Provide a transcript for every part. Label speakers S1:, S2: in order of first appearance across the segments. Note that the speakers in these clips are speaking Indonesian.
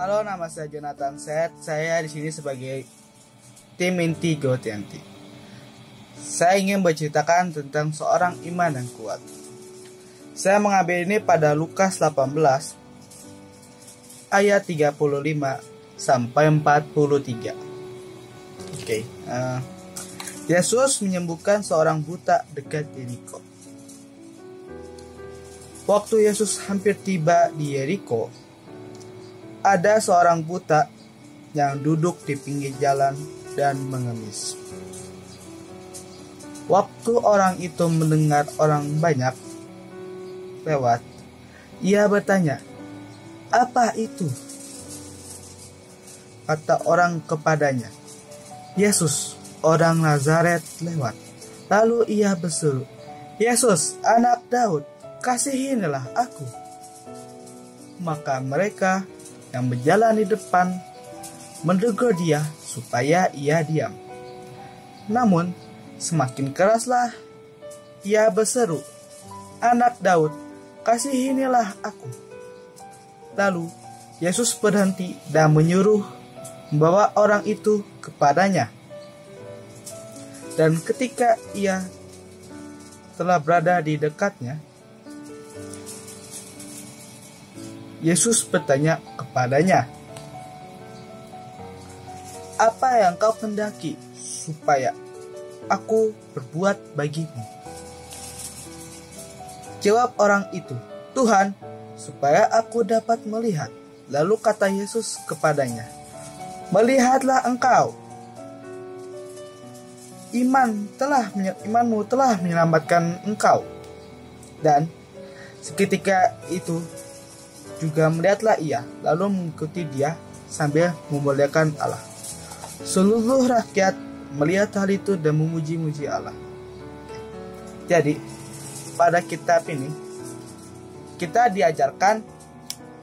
S1: Halo, nama saya Jonathan Set. Saya di sini sebagai tim inti GoTNT. Saya ingin berceritakan tentang seorang iman yang kuat. Saya mengambil ini pada Lukas 18 ayat 35 sampai 43. Yesus menyembuhkan seorang buta dekat Yeriko. Waktu Yesus hampir tiba di Yeriko, ada seorang buta yang duduk di pinggir jalan dan mengemis. Waktu orang itu mendengar orang banyak lewat, ia bertanya, "Apa itu?" Kata orang kepadanya, "Yesus, orang Nazaret lewat." Lalu ia berseru, "Yesus, anak Daud, kasihinilah aku." Maka mereka yang berjalan di depan mendegur dia supaya ia diam. Namun semakin keraslah ia berseru, "Anak Daud, kasihinilah aku." Lalu Yesus berhenti dan menyuruh membawa orang itu kepadanya. Dan ketika ia telah berada di dekatnya, Yesus bertanya kepadanya, "Apa yang kau hendaki supaya aku berbuat bagimu?" Jawab orang itu, "Tuhan, supaya aku dapat melihat." Lalu kata Yesus kepadanya, "Melihatlah engkau. Imanmu telah menyelamatkan engkau." Dan seketika itu juga melihatlah ia, lalu mengikuti dia sambil memuliakan Allah. Seluruh rakyat melihat hal itu dan memuji-muji Allah. Jadi, pada kitab ini kita diajarkan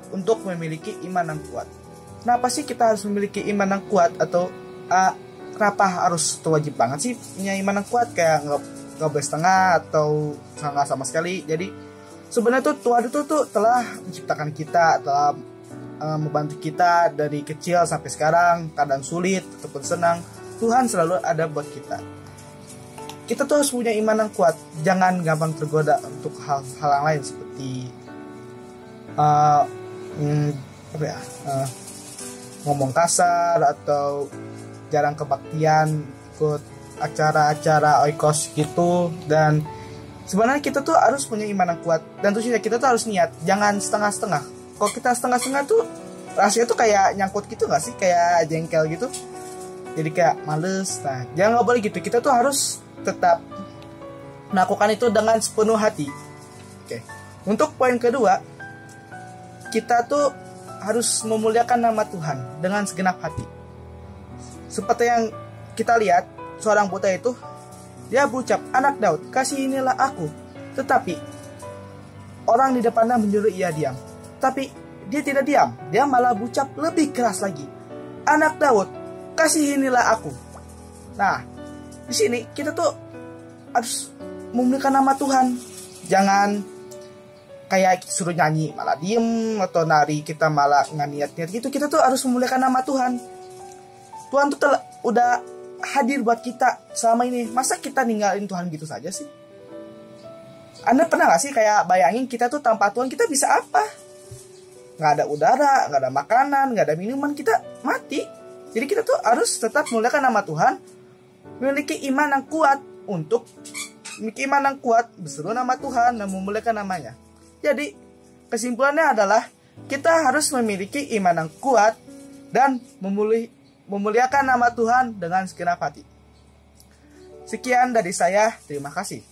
S1: untuk memiliki iman yang kuat. Kenapa sih kita harus memiliki iman yang kuat? Atau kenapa harus wajib banget sih punya iman yang kuat? Kayak nggak boleh setengah atau nggak sama sekali. Jadi sebenarnya Tuhan itu telah menciptakan kita, telah membantu kita dari kecil sampai sekarang, kadang sulit ataupun senang. Tuhan selalu ada buat kita. Kita tuh harus punya iman yang kuat. Jangan gampang tergoda untuk hal-hal yang lain seperti ngomong kasar atau jarang kebaktian, ikut acara-acara oikos gitu. Dan sebenarnya kita tuh harus punya iman yang kuat. Dan tentunya kita tuh harus niat, jangan setengah-setengah. Kalau kita setengah-setengah tuh rasanya tuh kayak nyangkut gitu gak sih? Kayak jengkel gitu. Jadi kayak males. Nah, jangan gak boleh gitu. Kita tuh harus tetap melakukan itu dengan sepenuh hati. Untuk poin kedua, kita tuh harus memuliakan nama Tuhan dengan segenap hati. Seperti yang kita lihat, seorang buta itu, dia berucap, "Anak Daud, kasihinilah aku." Tetapi orang di depannya menyuruh ia diam. Tapi dia tidak diam. Dia malah berucap lebih keras lagi, "Anak Daud, kasihinilah aku." Nah, di sini kita tuh harus memuliakan nama Tuhan. Jangan kayak suruh nyanyi malah diem, atau nari kita malah nggak niat-niat gitu. Kita tuh harus memuliakan nama Tuhan. Tuhan tuh udah hadir buat kita selama ini. Masa kita ninggalin Tuhan gitu saja sih? Anda pernah gak sih kayak bayangin kita tuh tanpa Tuhan kita bisa apa? Gak ada udara, gak ada makanan, gak ada minuman, kita mati. Jadi kita tuh harus tetap memuliakan nama Tuhan, memiliki iman yang kuat untuk memiliki iman yang kuat, berseru nama Tuhan dan memuliakan namanya. Jadi kesimpulannya adalah kita harus memiliki iman yang kuat dan memuliakan nama Tuhan dengan segenap hati. Sekian dari saya, terima kasih.